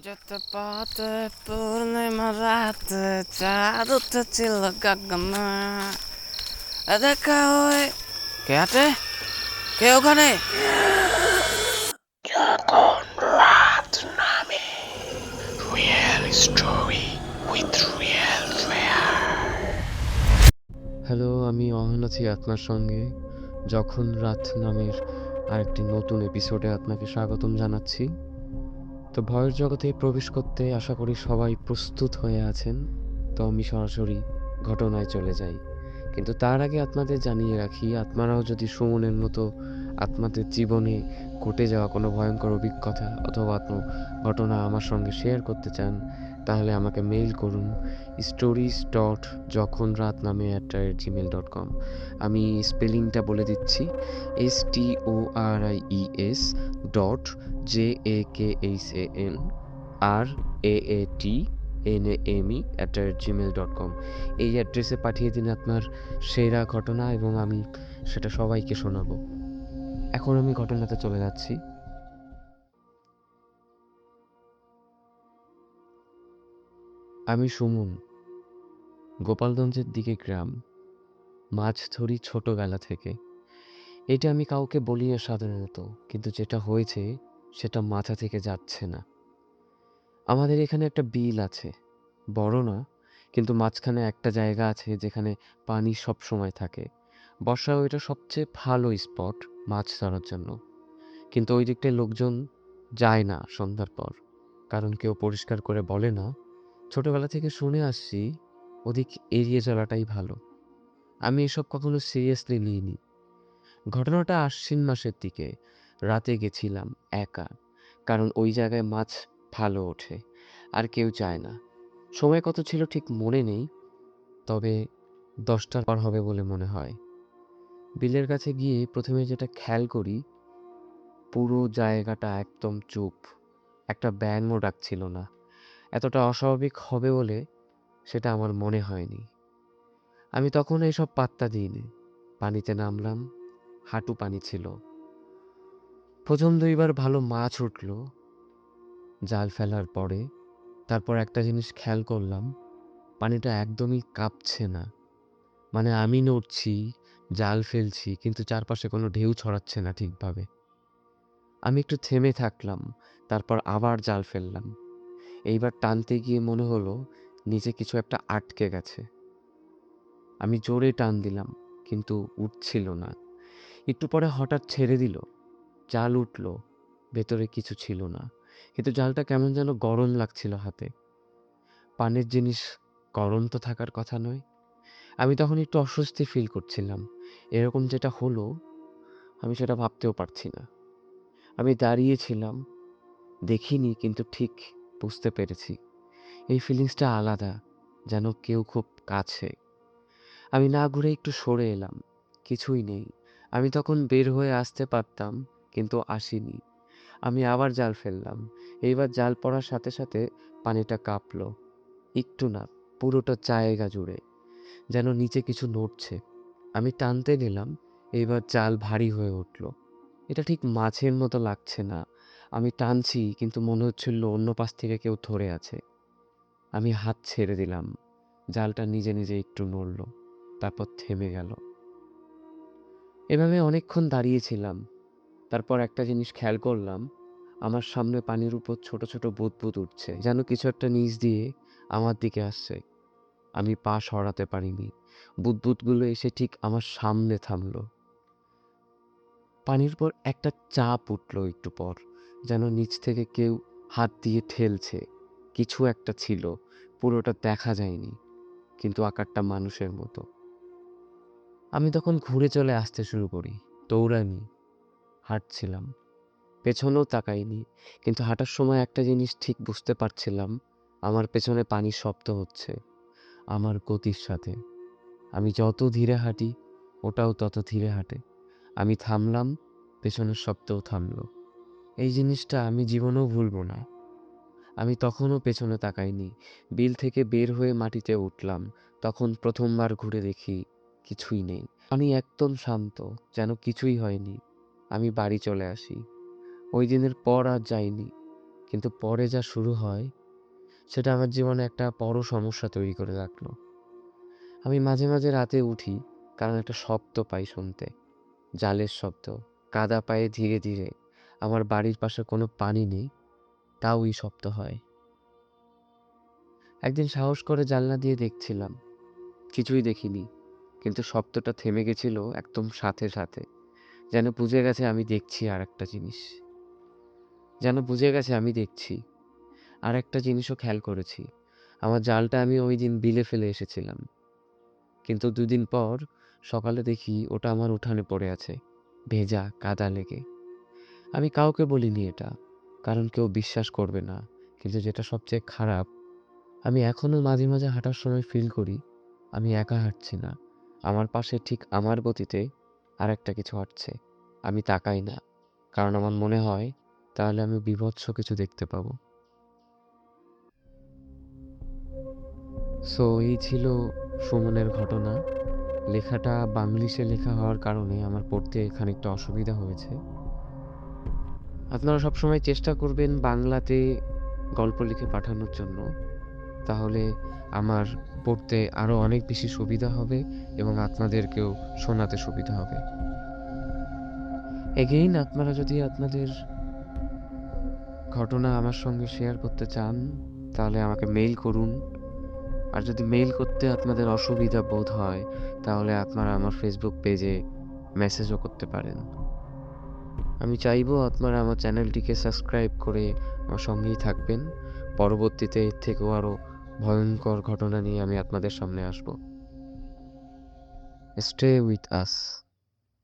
যেতে পথে পূর্ণিমা রাতে চাঁদ উঠেছিল গগনে দেখা হয়ে কে আছে কে ওখানে যখন রাত নামে real story with real hello, আমি অহন আছি আপনার সঙ্গে। যখন রাত নামের আরেকটি নতুন এপিসোডে আপনাকে স্বাগতম জানাচ্ছি। তো ভয়ের জগতে প্রবেশ করতে আশা করি সবাই প্রস্তুত হয়ে আছেন। তো আমি সরাসরি ঘটনায় চলে যাই। কিন্তু তার আগে আপনাদের জানিয়ে রাখি, আপনারাও যদি সুমনের মতো আপনাদের জীবনে ঘটে যাওয়া কোনো ভয়ঙ্কর অভিজ্ঞতা অথবা কোনো ঘটনা আমার সঙ্গে শেয়ার করতে চান, তাহলে আমাকে মেইল করুন stories.যখনরাতনামে@gmail.com। আমি স্পেলিংটা বলে দিচ্ছি, STORIES JAKHANRAATNAME@gmail.com। এই অ্যাড্রেসে পাঠিয়ে দিন আপনার সেরা ঘটনা এবং আমি সেটা সবাইকে শোনাবো। এখন আমি ঘটনাতে চলে যাচ্ছি। আমি সুমন, গোপালগঞ্জের দিকে গ্রাম, মাছ ধরি ছোটবেলা থেকে। এটা আমি কাউকে বলি না সাধারণত, কিন্তু যেটা হয়েছে সেটা মাথা থেকে যাচ্ছে না। আমাদের এখানে একটা বিল আছে, বড় না, কিন্তু মাঝখানে একটা জায়গা আছে যেখানে পানি সব সময় থাকে। বর্ষাও এটা সবচেয়ে ভালো স্পট মাছ ধরার জন্য। কিন্তু ওই দিকটায় লোকজন যায় না সন্ধ্যার পর, কারণ কেউ পরিষ্কার করে বলে না। ছোটবেলা থেকে শুনে আসছি ওদিক এড়িয়ে চলাটাই ভালো। আমি এসব কখনো সিরিয়াসলি নিইনি। ঘটনাটা আশ্বিন মাসের দিকে, রাতে গেছিলাম একা, কারণ ওই জায়গায় মাছ ভালো ওঠে আর কেউ চায় না। সময় কত ছিল ঠিক মনে নেই, তবে 10টার পর হবে বলে মনে হয়। বিলের কাছে গিয়ে প্রথমে যেটা খেয়াল করি, পুরো জায়গাটা একদম চুপ। একটা ব্যাঙও ডাকছিল না। এতটা অস্বাভাবিক হবে বলে সেটা আমার মনে হয়নি। আমি তখন এসব পাত্তা দিইনি। পানিতে নামলাম, হাঁটু পানি ছিল। প্রথম 2বার ভালো মাছ উঠল জাল ফেলার পরে। তারপর একটা জিনিস খেয়াল করলাম, পানিটা একদমই কাঁপছে না। মানে আমি নড়ছি, জাল ফেলছি, কিন্তু চারপাশে কোনো ঢেউ ছড়াচ্ছে না ঠিকভাবে। আমি একটু থেমে থাকলাম, তারপর আবার জাল ফেললাম। এইবার টানতে গিয়ে মনে হলো নিচে কিছু একটা আটকে গেছে। আমি জোরে টান দিলাম, কিন্তু উঠছিল না। একটু পরে হঠাৎ ছেড়ে দিল, জাল উঠল, ভেতরে কিছু ছিল না, কিন্তু জালটা কেমন যেন গরম লাগছিল হাতে। পানির জিনিস গরম তো থাকার কথা নয়। আমি তখন একটু অস্বস্তি ফিল করছিলাম। এরকম যেটা হলো আমি সেটা ভাবতেও পারছি না। আমি দাঁড়িয়েছিলাম, দেখিনি, কিন্তু ঠিক বুঝতে পেরেছি এই ফিলিংসটা আলাদা, যেন কেউ খুব কাছে। আমি না ঘুরে একটু সরে এলাম, কিছুই নেই। আমি তখন বের হয়ে আসতে পারতাম, কিন্তু আসিনি। আমি আবার জাল ফেললাম। এইবার জাল পড়ার সাথে সাথে পানিটা কাঁপলো, একটু না, পুরোটা জায়গা জুড়ে, যেন নিচে কিছু নড়ছে। আমি টানতে নিলাম, এইবার জাল ভারী হয়ে উঠল। এটা ঠিক মাছের মতো লাগছে না। আমি টানছি, কিন্তু মনে হচ্ছিল অন্য পাশ থেকে কেউ ধরে আছে। আমি হাত ছেড়ে দিলাম, জালটা নিজে নিজে একটু নড়ল, তারপর থেমে গেল। এভাবে অনেকক্ষণ দাঁড়িয়েছিলাম। তারপর একটা জিনিস খেয়াল করলাম, আমার সামনে পানির উপর ছোট ছোট বুদবুদ উঠছে, যেন কিছু একটা নিচ দিয়ে আমার দিকে আসছে। আমি পা সরাতে পারিনি। বুদবুদগুলো এসে ঠিক আমার সামনে থামলো। পানির পর একটা চাপ উঠলো একটু পর, যেন নিচ থেকে কেউ হাত দিয়ে ঠেলছে। কিছু একটা ছিল, পুরোটা দেখা যায়নি, কিন্তু আকারটা মানুষের মতো। আমি তখন ঘুরে চলে আসতে শুরু করি। দৌড়ানি, হাঁটছিলাম, পেছনেও তাকাইনি। কিন্তু হাঁটার সময় একটা জিনিস ঠিক বুঝতে পারছিলাম, আমার পেছনে পানির শব্দ হচ্ছে, আমার গতির সাথে। আমি যত ধীরে হাঁটি, ওটাও তত ধীরে হাঁটে। আমি থামলাম, পেছনের শব্দও থামলো। এই জিনিসটা আমি জীবনেও ভুলবো না। আমি তখনও পেছনে তাকাইনি। বিল থেকে বের হয়ে মাটিতে উঠলাম। তখন প্রথমবার ঘুরে দেখি কিছুই নেই। আমি একদম শান্ত, যেন কিছুই হয়নি। আমি বাড়ি চলে আসি। ওই দিনের পর আর যাইনি। কিন্তু পরে যা শুরু হয় সেটা আমার জীবনে একটা বড় সমস্যা তৈরি করে রাখলো। আমি মাঝে মাঝে রাতে উঠি, কারণ একটা শব্দ পাই শুনতে, জালের শব্দ। কাদা পায়ে ধীরে ধীরে। আমার বাড়ির পাশে কোনো পানি নেই, তাও এই শব্দ হয়। একদিন সাহস করে জানলা দিয়ে দেখছিলাম, কিছুই দেখিনি, কিন্তু শব্দটা থেমে গেছিল একদম সাথে সাথে। যেন বুঝে গেছে আমি দেখছি আর একটা জিনিস। যেন বুঝে গেছে আমি দেখছি আর একটা জিনিসও খেয়াল করেছি। আমার জালটা আমি ওই দিন বিলে ফেলে এসেছিলাম, কিন্তু 2 দিন পর সকালে দেখি ওটা আমার উঠানে পড়ে আছে, ভেজা, কাদা লেগে। আমি কাউকে বলিনি এটা, কারণ কেউ বিশ্বাস করবে না। কিন্তু যেটা সবচেয়ে খারাপ, আমি এখনো মাঝে মাঝে হাঁটার সময় ফিল করি আমি একা হাঁটছি না। আমার পাশে ঠিক আমার গতিতে আর একটা কিছু হাঁটছে। আমি তাকাই না, কারণ আমার মনে হয় তাহলে আমি বীভৎস কিছু দেখতে পাবো। সো এই ছিল সুমনের ঘটনা। লেখাটা বাংলিশে লেখা হওয়ার কারণে আমার পড়তে খানিকটা অসুবিধা হয়েছে। আপনারা সবসময় চেষ্টা করবেন বাংলাতে গল্প লিখে পাঠানোর জন্য, তাহলে আমার পড়তে আরও অনেক বেশি সুবিধা হবে এবং আপনাদেরকেও শোনাতে সুবিধা হবে। এগেইন, আপনারা যদি আপনাদের ঘটনা আমার সঙ্গে শেয়ার করতে চান তাহলে আমাকে মেইল করুন। আর যদি মেইল করতে আপনাদের অসুবিধা বোধ হয় তাহলে আপনারা আমার ফেসবুক পেজে মেসেজও করতে পারেন। আমি চাইবো আপনারা আমার চ্যানেলটিকে সাবস্ক্রাইব করে আমার সঙ্গেই থাকবেন। পরবর্তীতে এর থেকেও আরও ভয়ঙ্কর ঘটনা নিয়ে আমি আপনাদের সামনে আসবো। Stay with us.